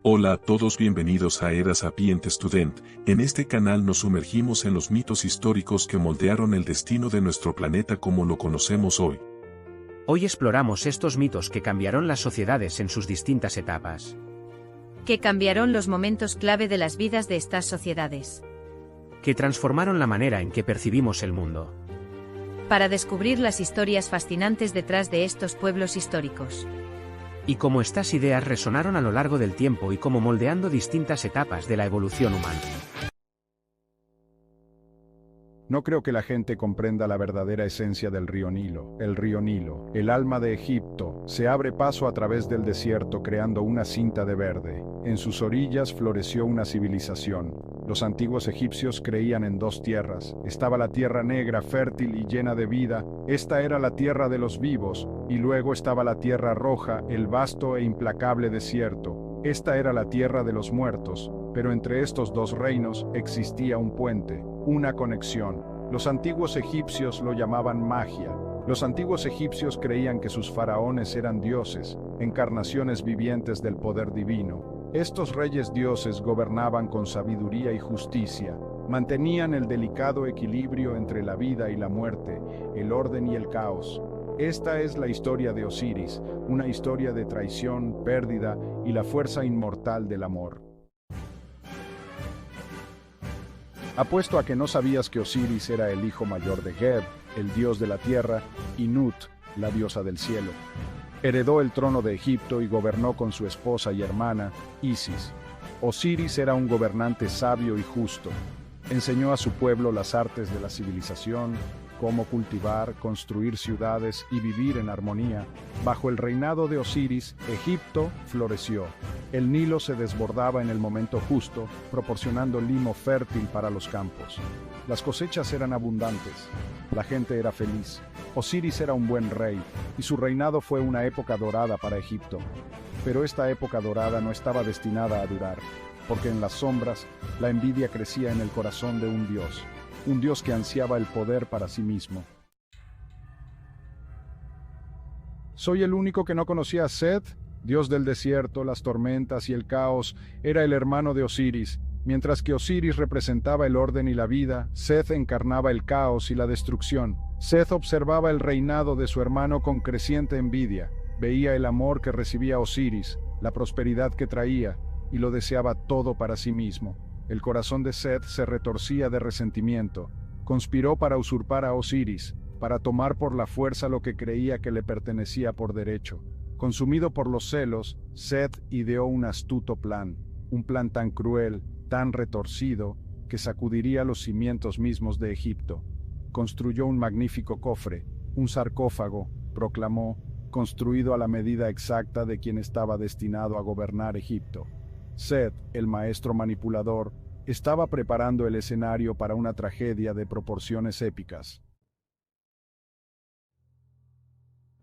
Hola a todos, bienvenidos a Era Sapient Student. En este canal nos sumergimos en los mitos históricos que moldearon el destino de nuestro planeta como lo conocemos hoy. Hoy exploramos estos mitos que cambiaron las sociedades en sus distintas etapas. Que cambiaron los momentos clave de las vidas de estas sociedades. Que transformaron la manera en que percibimos el mundo. Para descubrir las historias fascinantes detrás de estos pueblos históricos. Y cómo estas ideas resonaron a lo largo del tiempo y cómo moldeando distintas etapas de la evolución humana. No creo que la gente comprenda la verdadera esencia del río Nilo. El río Nilo, el alma de Egipto, se abre paso a través del desierto creando una cinta de verde. En sus orillas floreció una civilización. Los antiguos egipcios creían en dos tierras. Estaba la tierra negra, fértil y llena de vida. Esta era la tierra de los vivos. Y luego estaba la tierra roja, el vasto e implacable desierto. Esta era la tierra de los muertos. Pero entre estos dos reinos existía un puente, una conexión. Los antiguos egipcios lo llamaban magia. Los antiguos egipcios creían que sus faraones eran dioses, encarnaciones vivientes del poder divino. Estos reyes dioses gobernaban con sabiduría y justicia, mantenían el delicado equilibrio entre la vida y la muerte, el orden y el caos. Esta es la historia de Osiris, una historia de traición, pérdida y la fuerza inmortal del amor. Apuesto a que no sabías que Osiris era el hijo mayor de Geb, el dios de la tierra, y Nut, la diosa del cielo. Heredó el trono de Egipto y gobernó con su esposa y hermana, Isis. Osiris era un gobernante sabio y justo. Enseñó a su pueblo las artes de la civilización, cómo cultivar, construir ciudades y vivir en armonía. Bajo el reinado de Osiris, Egipto floreció. El Nilo se desbordaba en el momento justo, proporcionando limo fértil para los campos. Las cosechas eran abundantes. La gente era feliz. Osiris era un buen rey, y su reinado fue una época dorada para Egipto. Pero esta época dorada no estaba destinada a durar, porque en las sombras, la envidia crecía en el corazón de un dios que ansiaba el poder para sí mismo. ¿Soy el único que no conocía a Seth? Dios del desierto, las tormentas y el caos, era el hermano de Osiris. Mientras que Osiris representaba el orden y la vida, Seth encarnaba el caos y la destrucción. Seth observaba el reinado de su hermano con creciente envidia. Veía el amor que recibía Osiris, la prosperidad que traía, y lo deseaba todo para sí mismo. El corazón de Seth se retorcía de resentimiento. Conspiró para usurpar a Osiris, para tomar por la fuerza lo que creía que le pertenecía por derecho. Consumido por los celos, Seth ideó un astuto plan, un plan tan cruel, tan retorcido, que sacudiría los cimientos mismos de Egipto. Construyó un magnífico cofre, un sarcófago, proclamó, construido a la medida exacta de quien estaba destinado a gobernar Egipto. Seth, el maestro manipulador, estaba preparando el escenario para una tragedia de proporciones épicas.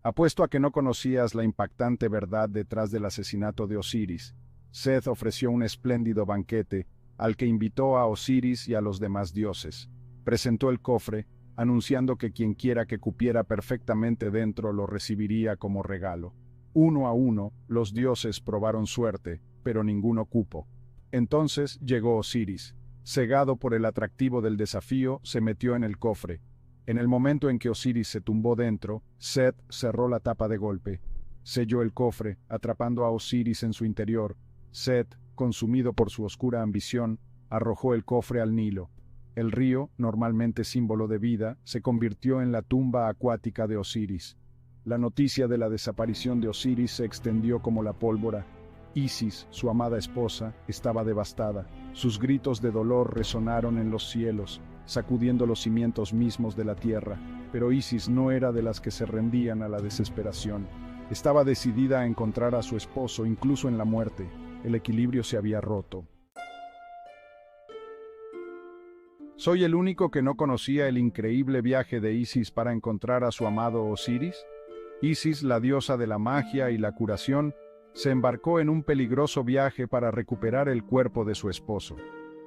Apuesto a que no conocías la impactante verdad detrás del asesinato de Osiris. Seth ofreció un espléndido banquete, al que invitó a Osiris y a los demás dioses. Presentó el cofre, anunciando que quienquiera que cupiera perfectamente dentro lo recibiría como regalo. Uno a uno, los dioses probaron suerte, pero ninguno cupo. Entonces llegó Osiris. Cegado por el atractivo del desafío, se metió en el cofre. En el momento en que Osiris se tumbó dentro, Seth cerró la tapa de golpe. Selló el cofre, atrapando a Osiris en su interior. Seth, consumido por su oscura ambición, arrojó el cofre al Nilo. El río, normalmente símbolo de vida, se convirtió en la tumba acuática de Osiris. La noticia de la desaparición de Osiris se extendió como la pólvora. Isis, su amada esposa, estaba devastada. Sus gritos de dolor resonaron en los cielos, sacudiendo los cimientos mismos de la tierra. Pero Isis no era de las que se rendían a la desesperación. Estaba decidida a encontrar a su esposo incluso en la muerte. El equilibrio se había roto. ¿Soy el único que no conocía el increíble viaje de Isis para encontrar a su amado Osiris? Isis, la diosa de la magia y la curación, se embarcó en un peligroso viaje para recuperar el cuerpo de su esposo.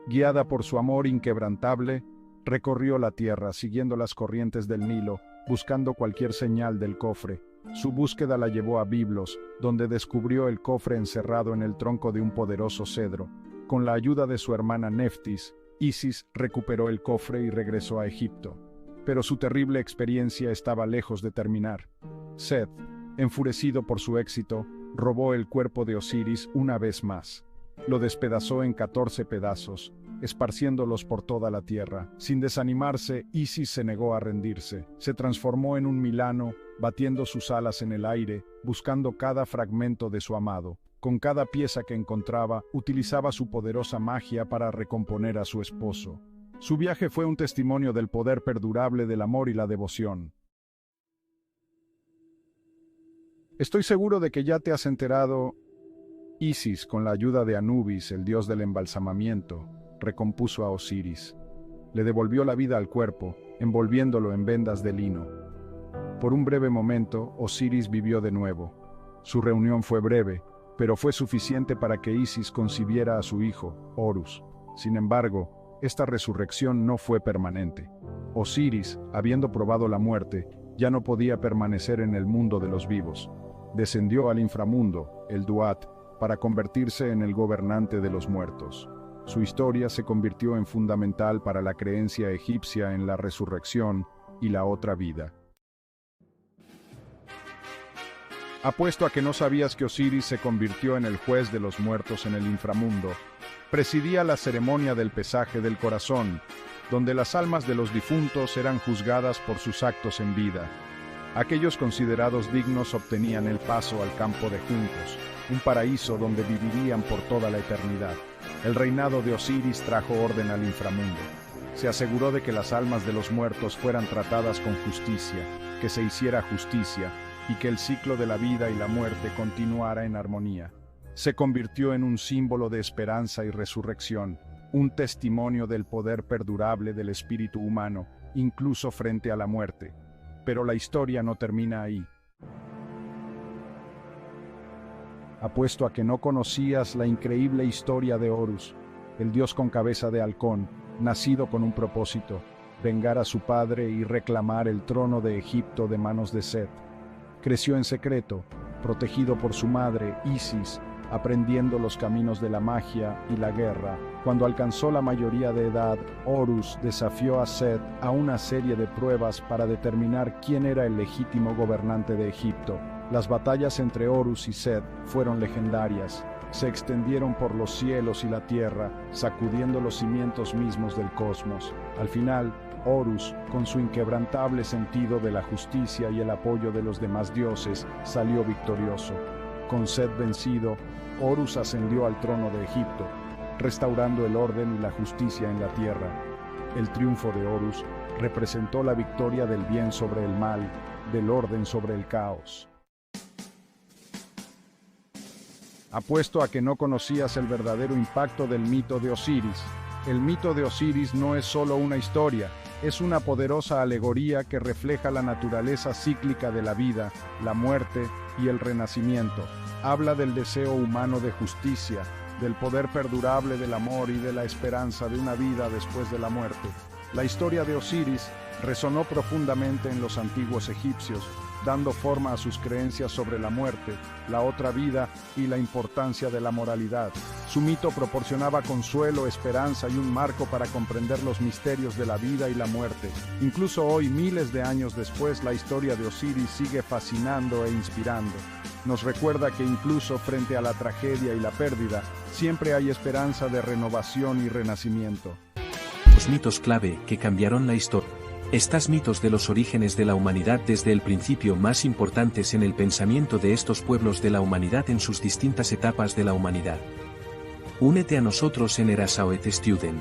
Guiada por su amor inquebrantable, recorrió la tierra siguiendo las corrientes del Nilo, buscando cualquier señal del cofre. Su búsqueda la llevó a Biblos, donde descubrió el cofre encerrado en el tronco de un poderoso cedro. Con la ayuda de su hermana Neftis, Isis recuperó el cofre y regresó a Egipto. Pero su terrible experiencia estaba lejos de terminar. Seth, enfurecido por su éxito, robó el cuerpo de Osiris una vez más. Lo despedazó en 14 pedazos, esparciéndolos por toda la tierra. Sin desanimarse, Isis se negó a rendirse. Se transformó en un milano, batiendo sus alas en el aire, buscando cada fragmento de su amado. Con cada pieza que encontraba, utilizaba su poderosa magia para recomponer a su esposo. Su viaje fue un testimonio del poder perdurable del amor y la devoción. Estoy seguro de que ya te has enterado. Isis, con la ayuda de Anubis, el dios del embalsamamiento, recompuso a Osiris. Le devolvió la vida al cuerpo, envolviéndolo en vendas de lino. Por un breve momento, Osiris vivió de nuevo. Su reunión fue breve, pero fue suficiente para que Isis concibiera a su hijo, Horus. Sin embargo, esta resurrección no fue permanente. Osiris, habiendo probado la muerte, ya no podía permanecer en el mundo de los vivos. Descendió al inframundo, el Duat, para convertirse en el gobernante de los muertos. Su historia se convirtió en fundamental para la creencia egipcia en la resurrección y la otra vida. Apuesto a que no sabías que Osiris se convirtió en el juez de los muertos en el inframundo. Presidía la ceremonia del pesaje del corazón, donde las almas de los difuntos eran juzgadas por sus actos en vida. Aquellos considerados dignos obtenían el paso al campo de juncos, un paraíso donde vivirían por toda la eternidad. El reinado de Osiris trajo orden al inframundo. Se aseguró de que las almas de los muertos fueran tratadas con justicia, que se hiciera justicia, y que el ciclo de la vida y la muerte continuara en armonía. Se convirtió en un símbolo de esperanza y resurrección, un testimonio del poder perdurable del espíritu humano, incluso frente a la muerte. Pero la historia no termina ahí. Apuesto a que no conocías la increíble historia de Horus, el dios con cabeza de halcón, nacido con un propósito: vengar a su padre y reclamar el trono de Egipto de manos de Set. Creció en secreto, protegido por su madre, Isis, aprendiendo los caminos de la magia y la guerra. Cuando alcanzó la mayoría de edad, Horus desafió a Set a una serie de pruebas para determinar quién era el legítimo gobernante de Egipto. Las batallas entre Horus y Set fueron legendarias. Se extendieron por los cielos y la tierra, sacudiendo los cimientos mismos del cosmos. Al final, Horus, con su inquebrantable sentido de la justicia y el apoyo de los demás dioses, salió victorioso. Con Set vencido, Horus ascendió al trono de Egipto, restaurando el orden y la justicia en la tierra. El triunfo de Horus representó la victoria del bien sobre el mal, del orden sobre el caos. Apuesto a que no conocías el verdadero impacto del mito de Osiris. El mito de Osiris no es solo una historia, es una poderosa alegoría que refleja la naturaleza cíclica de la vida, la muerte y el renacimiento. Habla del deseo humano de justicia, del poder perdurable del amor y de la esperanza de una vida después de la muerte. La historia de Osiris resonó profundamente en los antiguos egipcios, dando forma a sus creencias sobre la muerte, la otra vida y la importancia de la moralidad. Su mito proporcionaba consuelo, esperanza y un marco para comprender los misterios de la vida y la muerte. Incluso hoy, miles de años después, la historia de Osiris sigue fascinando e inspirando. Nos recuerda que incluso frente a la tragedia y la pérdida, siempre hay esperanza de renovación y renacimiento. Los mitos clave que cambiaron la historia. Estos mitos de los orígenes de la humanidad desde el principio más importantes en el pensamiento de estos pueblos de la humanidad en sus distintas etapas de la humanidad. Únete a nosotros en Erasaoet Student,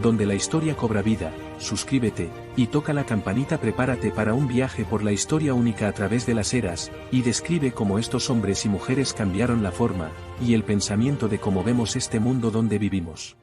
donde la historia cobra vida. Suscríbete, y toca la campanita. Prepárate para un viaje por la historia única a través de las eras, y describe cómo estos hombres y mujeres cambiaron la forma, y el pensamiento de cómo vemos este mundo donde vivimos.